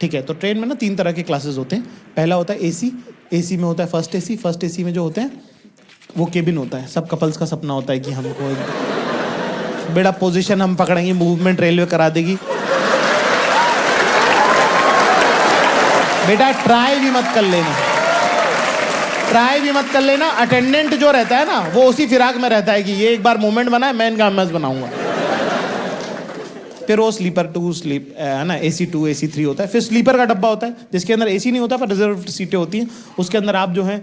ठीक है, तो ट्रेन में ना 3 तरह के क्लासेस होते हैं। पहला होता है एसी, एसी में होता है फर्स्ट एसी। फर्स्ट एसी में जो होते हैं वो केबिन होता है। सब कपल्स का सपना होता है कि हमको बेटा पोजीशन हम पकड़ेंगे, मूवमेंट रेलवे करा देगी। बेटा ट्राई भी मत कर लेना, ट्राई भी मत कर लेना। अटेंडेंट जो रहता है ना वो उसी फिराक में रहता है कि ये एक बार मूवमेंट बना है, मैं इनका एमएस बनाऊंगा। फिर वो स्लीपर 2 स्लीप है ना, AC 2 AC 3 होता है। फिर स्लीपर का डब्बा होता है जिसके अंदर AC नहीं होता पर रिजर्व सीटें होती हैं। उसके अंदर आप जो है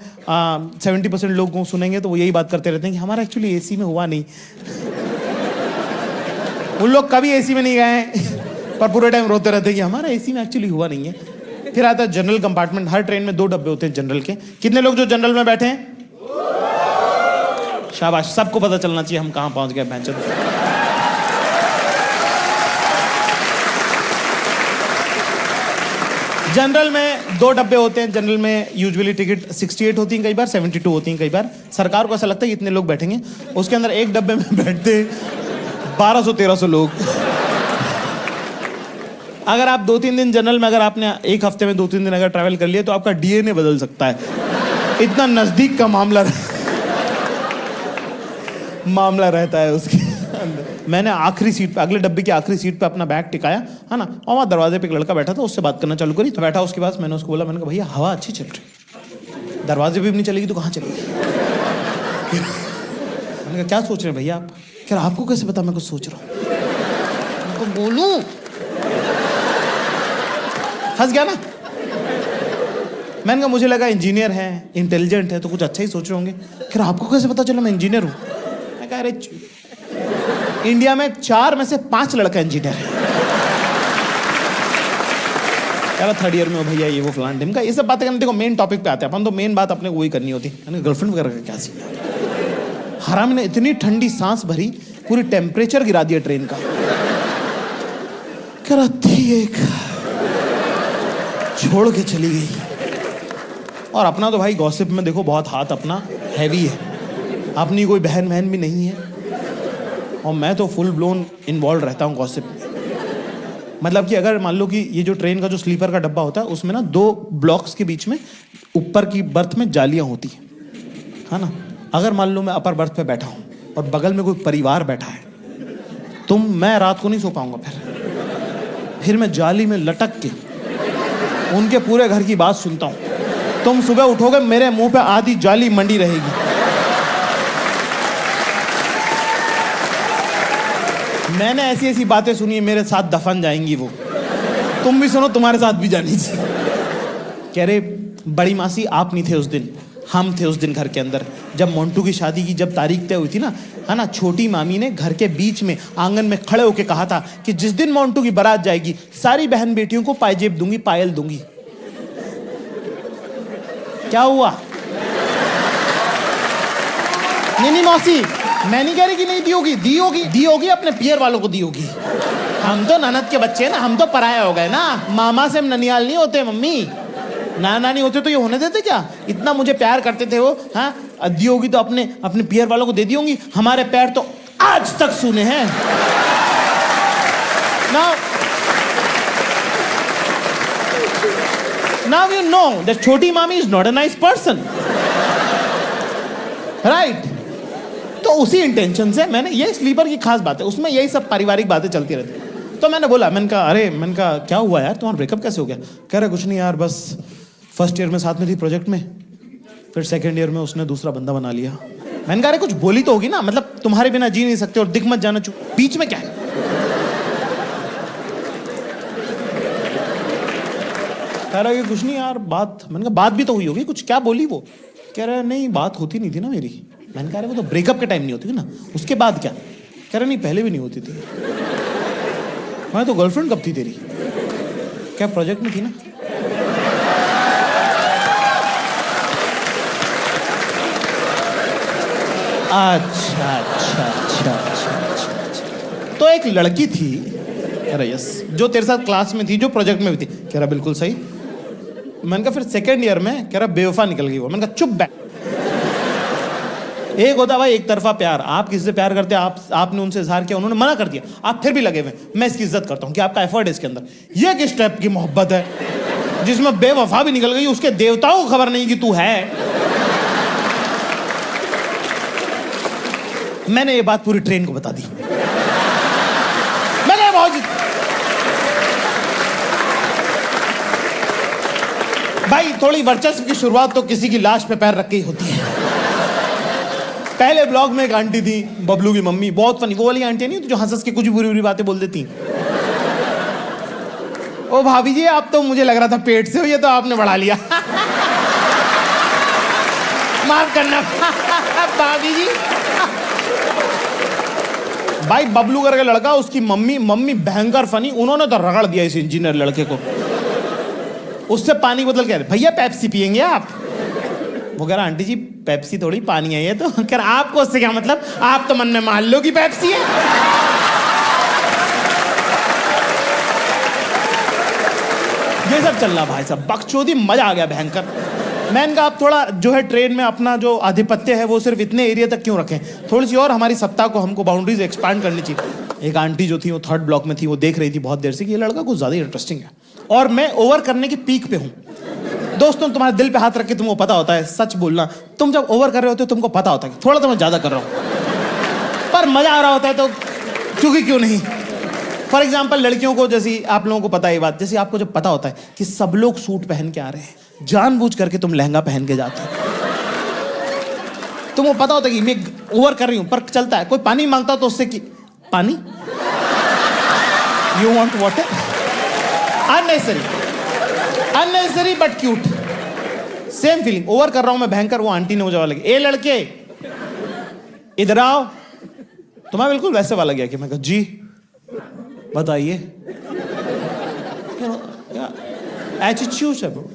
70% लोगों को सुनेंगे तो वो यही बात करते रहते हैं कि हमारा एक्चुअली AC में हुआ नहीं। उन लोग कभी AC में नहीं गए हैं पर पूरे टाइम रोते रहते हैं कि हमारा AC में एक्चुअली हुआ नहीं है। फिर आता है जनरल कंपार्टमेंट। हर ट्रेन में 2 डब्बे होते हैं जनरल के। कितने लोग जो जनरल में बैठे हैं? शाबाश, सबको पता चलना चाहिए हम कहाँ पहुंच गए भैंचोद। जनरल में 2 डब्बे होते हैं। जनरल में यूजुअली टिकट 68 होती हैं, कई बार 72 होती हैं। कई बार सरकार को ऐसा लगता है कि इतने लोग बैठेंगे। उसके अंदर एक डब्बे में बैठते 1200-1300 लोग। अगर आप 2-3 दिन जनरल में, अगर आपने एक हफ्ते में 2-3 दिन अगर ट्रैवल कर लिया तो आपका DNA बदल सकता है। इतना नजदीक का मामला रहता है उसके अंदर। मैंने आखिरी सीट पे, अगले डब्बे की आखिरी सीट पे अपना बैग टिकाया है ना, और वहाँ दरवाजे पे एक लड़का बैठा था, उससे बात करना चालू करी। तो बैठा, उसके बाद मैंने उसको बोला, मैंने कहा भैया हवा अच्छी चल रही, दरवाजे पे भी नहीं चलेगी तो कहाँ चलेगी? मैंने कहा क्या सोच रहे हैं भैया आप? कह रहा आपको कैसे पता मैं कुछ सोच रहा हूँ? उनको बोलूं, फंस गया ना। मैंने कहा मुझे लगा इंजीनियर है, इंटेलिजेंट है, तो कुछ अच्छा ही सोच रहे होंगे। कह रहा आपको कैसे पता चला मैं इंजीनियर हूँ? मैं कहा अरे इंडिया में 4 में से 5 लड़का इंजीनियर है। कह रहा 3rd ईयर में हो भैया, ये वो फलान ढिमका, ये सब बातें करने। देखो मेन टॉपिक पे आते हैं अपन, तो मेन बात अपने को वही करनी होती है। गर्लफ्रेंड वगैरह का क्या सीन है? हराम ने इतनी ठंडी सांस भरी, पूरी टेम्परेचर गिरा दिया ट्रेन का। कह रहा थी एक, छोड़ के चली गई। और अपना तो भाई गॉसिप में देखो बहुत हाथ अपना हैवी है, अपनी कोई बहन भी नहीं है, और मैं तो फुल ब्लोन इन्वॉल्व रहता हूँ गॉसिप में। मतलब कि अगर मान लो कि ये जो ट्रेन का जो स्लीपर का डब्बा होता है उसमें ना 2 ब्लॉक्स के बीच में ऊपर की बर्थ में जालियाँ होती हैं, है ना। अगर मान लो मैं अपर बर्थ पे बैठा हूँ और बगल में कोई परिवार बैठा है तो मैं रात को नहीं सो पाऊंगा। फिर मैं जाली में लटक के उनके पूरे घर की बात सुनता हूँ। तुम सुबह उठोगे मेरे मुंह पे आधी जाली मंडी रहेगी। मैंने ऐसी ऐसी बातें सुनी है, मेरे साथ दफन जाएंगी वो। तुम भी सुनो, तुम्हारे साथ भी जानी चाहिए। कह रहे बड़ी मासी आप नहीं थे उस दिन, हम थे उस दिन घर के अंदर, जब मोंटू की शादी की जब तारीख तय हुई थी ना, है ना। छोटी मामी ने घर के बीच में आंगन में खड़े होके कहा था कि जिस दिन मोंटू की बारात जाएगी सारी बहन बेटियों को पायजेब दूंगी, पायल दूंगी। क्या हुआ? नहीं मौसी, मैं नहीं कह रही कि नहीं दी होगी, दी होगी अपने पियर वालों को दी होगी। हम तो ननद के बच्चे हैं ना, हम तो पराया हो गए ना। मामा से हम ननियाल नहीं होते मम्मी, नानी होते तो ये होने देते क्या? इतना मुझे प्यार करते थे वो। हाँ, दी होगी तो अपने पियर वालों को दे दी होंगी। हमारे पैर तो आज तक सूने हैं ना। Now you know that छोटी मामी is not a nice person, right? तो उसी इंटेंशन से मैंने, ये स्लीपर की खास बात है, उसमें यही सब पारिवारिक बातें चलती रहती। तो मैंने बोला, मैंने कहा क्या हुआ यार, तुम्हारा ब्रेकअप कैसे हो गया? कह रहा कुछ नहीं यार, बस फर्स्ट ईयर में साथ में थी प्रोजेक्ट में, फिर 2nd ईयर में उसने दूसरा बंदा बना लिया। मैंने कहा कुछ बोली तो होगी ना, मतलब तुम्हारे बिना जी नहीं सकते और दिख मत जाना, बीच में क्या है? कह रहा है कुछ नहीं यार बात। मैंने कहा बात भी तो हुई होगी कुछ, क्या बोली वो? कह रहा है नहीं बात होती नहीं थी ना मेरी। मैंने कहा वो तो ब्रेकअप के टाइम नहीं होती थी ना, उसके बाद क्या? कह रहा नहीं पहले भी नहीं होती थी। मैं तो गर्लफ्रेंड कब थी तेरी? क्या प्रोजेक्ट में थी ना? अच्छा। तो एक लड़की थी, कह रहा यस, जो तेरे साथ क्लास में थी, जो प्रोजेक्ट में भी थी। कह रहा बिल्कुल सही। मैंने कहा फिर 2nd ईयर में? कह रहा बेवफा निकल गई वो। मैंने कहा चुप बैठ, एक होता है भाई एक तरफा प्यार, आप किसी से प्यार करते हैं, आपने उनसे इजहार किया, उन्होंने मना कर दिया, आप फिर भी लगे हुए, मैं इसकी इज्जत करता हूं कि आपका एफर्ट है इसके अंदर। ये किस टाइप की मोहब्बत है जिसमें बेवफा भी निकल गई, उसके देवताओं को खबर नहीं कि तू है। मैंने ये बात पूरी ट्रेन को बता दी। मैंने बहुत भाई थोड़ी वर्चस्व की शुरुआत तो किसी की लाश पे पैर रख के ही होती है। पहले ब्लॉग में एक आंटी थी, बबलू की मम्मी, बहुत फनी, वो वाली आंटी नहीं जो हंस हंस के कुछ बुरी बुरी बातें बोल देती। ओ भाभी जी आप तो, मुझे लग रहा था पेट से हो, ये तो आपने बढ़ा लिया। माफ करना भाभी जी। भाई बबलू करके लड़का, उसकी मम्मी भयंकर फनी, उन्होंने तो रगड़ दिया इस इंजीनियर लड़के को। उससे पानी बोतल कह रहे, भैया पेप्सी पियेंगे आप? वो कह रहा आंटी जी पेप्सी थोड़ी पानी है ये तो। कह रहा आपको उससे क्या मतलब, आप तो मन में मान लो कि पेप्सी है। ये सब चल रहा भाई साहब, बकचोदी, मजा आ गया भयंकर। मैंने कहा आप थोड़ा जो है ट्रेन में अपना जो आधिपत्य है वो सिर्फ इतने एरिया तक क्यों रखें, थोड़ी सी और हमारी सत्ता को, हमको बाउंड्रीज एक्सपांड करनी चाहिए। एक आंटी जो थी वो 3rd ब्लॉक में थी, वो देख रही थी बहुत देर से कि ये लड़का कुछ ज्यादा इंटरेस्टिंग है और मैं ओवर करने की पीक पे हूँ। दोस्तों तुम्हारे दिल पे हाथ रख के तुमको पता होता है, सच बोलना, तुम जब ओवर कर रहे होते हो तुमको पता होता है कि थोड़ा तो मैं ज्यादा कर रहा हूँ, पर मजा आ रहा होता है तो क्योंकि क्यों नहीं। फॉर एग्जाम्पल लड़कियों को, जैसे आप लोगों को पता है ये बात, जैसे आपको जब पता होता है कि सब लोग सूट पहन के आ रहे हैं, जानबूझ करके तुम लहंगा पहन के जाते हो। तुमको पता होता है कि मैं ओवर कर रही हूं, पर चलता है। कोई पानी मांगता तो उससे कि पानी, you want water, unnecessary but cute. Same feeling, over कर रहा हूं मैं भयंकर। वो आंटी ने मुझे वाला किया, ए लड़के इधर आओ, तुम्हें बिल्कुल वैसे वाला गया कि मैं कहा जी बताइए, एटीट्यूड है ब्रो।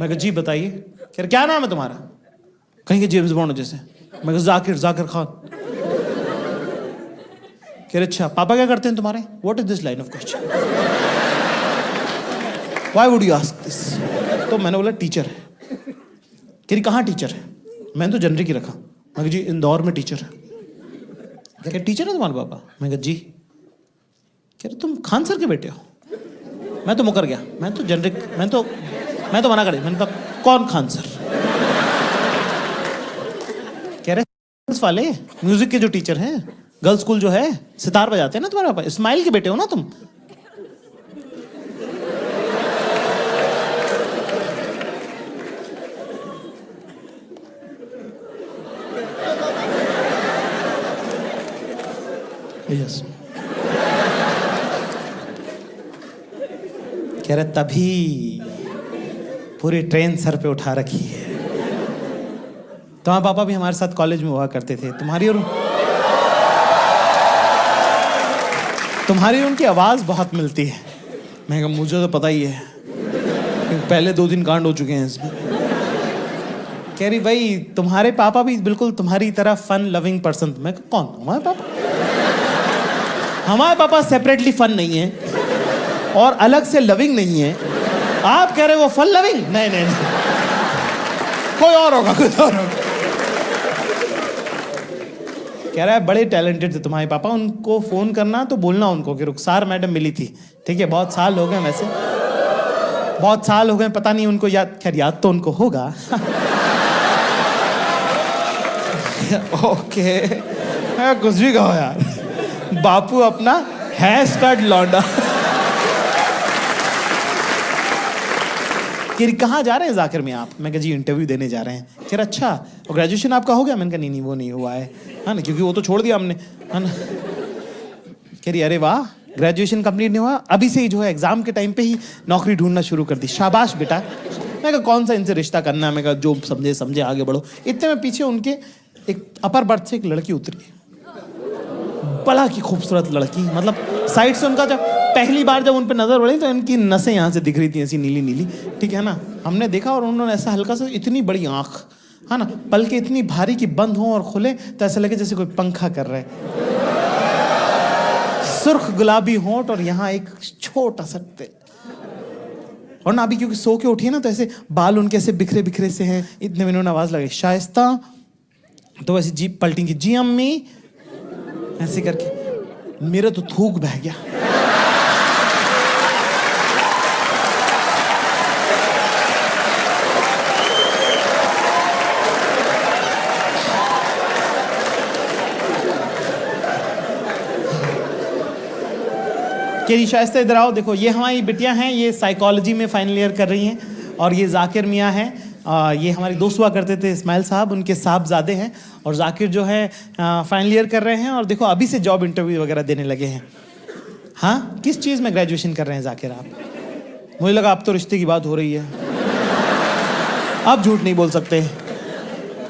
मैं कहा जी बताइए। कह क्या नाम है तुम्हारा? कहेंगे जेम्स बॉन्ड जैसे। मैं कहा जाकिर खान। कह रहे अच्छा पापा क्या करते हैं तुम्हारे? What is this line of question, why would you ask this? तो मैंने बोला टीचर है। कह रही कहाँ टीचर है? मैंने तो जनरिक ही रखा। मैं कहा जी इंदौर में टीचर है। कह टीचर है तुम्हारे पापा? मैं कहा जी। कह रहे तुम खान सर के बेटे हो? मैं तो मुकर गया, मैं तो जनरिक, मैं तो मना कर दिया। मैंने कहा कौन खान सर? कह रहे वाले म्यूजिक के जो टीचर हैं, गर्ल्स स्कूल जो है, सितार बजाते हैं ना तुम्हारे पापा, इस्माइल के बेटे हो ना तुम? यस। कह रहे तभी पूरी ट्रेन सर पे उठा रखी है। तुम्हारे पापा भी हमारे साथ कॉलेज में हुआ करते थे। तुम्हारी और उनकी आवाज बहुत मिलती है। मैं कहा मुझे तो पता ही है, पहले 2 दिन कांड हो चुके हैं इसमें। कह रही भाई तुम्हारे पापा भी बिल्कुल तुम्हारी तरह फन लविंग पर्सन। मैं कहा कौन? हमारे पापा? हमारे पापा सेपरेटली फन नहीं है और अलग से लविंग नहीं है। आप कह रहे वो फन लविंग? नहीं, कोई और होगा। कह रहा है बड़े टैलेंटेड थे तुम्हारे पापा, उनको फोन करना तो बोलना उनको कि रुखसार मैडम मिली थी। ठीक है, बहुत साल हो गए, वैसे बहुत साल हो गए, पता नहीं उनको याद, खैर याद तो उनको होगा। ओके कुछ भी कहो यार, बापू अपना है स्टड लौंडा। कहाँ जा रहे हैं जाकिर में आप? मैं कहा जी इंटरव्यू देने जा रहे हैं। कह रहा अच्छा, और ग्रेजुएशन आपका हो गया? मैंने कहा नहीं वो नहीं हुआ है ना, क्योंकि वो तो छोड़ दिया हमने, है ना। कह रही अरे वाह, ग्रेजुएशन कंप्लीट नहीं हुआ, अभी से ही जो है एग्जाम के टाइम पे ही नौकरी ढूंढना शुरू कर दी, शाबाश बेटा। मैं कहा कौन सा इनसे रिश्ता करना है? मैं कहा जो समझे आगे बढ़ो। इतने में पीछे उनके एक अपर बर्थ से एक लड़की उतरी, बड़ा की खूबसूरत लड़की, मतलब साइड से उनका जब पहली बार जब उन पर नजर पड़ी तो इनकी नसें यहाँ से दिख रही थी ऐसी नीली नीली, ठीक है ना। हमने देखा और उन्होंने ऐसा हल्का सा, इतनी बड़ी आंख, है ना, पलके इतनी भारी कि बंद हो और खुले तो ऐसा लगे जैसे कोई पंखा कर रहे, सुर्ख गुलाबी होंठ और यहाँ एक छोटा सा और ना अभी क्योंकि सो के उठी है ना, तो ऐसे बाल उनके ऐसे बिखरे बिखरे से हैं। इतने में उन्होंने आवाज लगाई, शाइस्ता। तो ऐसे जीप पलटेंगी, जी अम्मी, ऐसे करके मेरा तो थूक बह गया। केरी शाइस्ता इधर आओ, देखो ये हमारी बिटियां हैं, ये साइकोलॉजी में फाइनल ईयर कर रही हैं। और ये जाकिर मियाँ हैं, ये हमारे दोस्त हुआ करते थे इस्माइल साहब, उनके साहबजादे हैं। और जाकिर जो है फाइनल ईयर कर रहे हैं, और देखो अभी से जॉब इंटरव्यू वगैरह देने लगे हैं। हाँ, किस चीज़ में ग्रेजुएशन कर रहे हैं जाकिर आप? मुझे लगा अब तो रिश्ते की बात हो रही है, आप झूठ नहीं बोल सकते।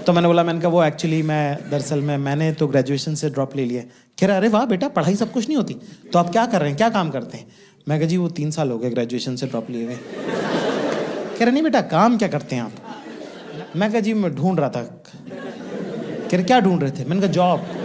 तो मैंने बोला, मैंने कहा वो एक्चुअली दरअसल मैंने तो ग्रेजुएशन से ड्रॉप ले लिया। कह रहा, अरे वाह बेटा, पढ़ाई सब कुछ नहीं होती, तो आप क्या कर रहे हैं, क्या काम करते हैं? मैं कहा जी वो 3 साल हो गए ग्रेजुएशन से ड्रॉप लिए हुए। कह रहे नहीं बेटा, काम क्या करते हैं आप? मैं कहा जी मैं ढूंढ रहा था। कह रहे क्या ढूंढ रहे थे? मैंने कहा जॉब।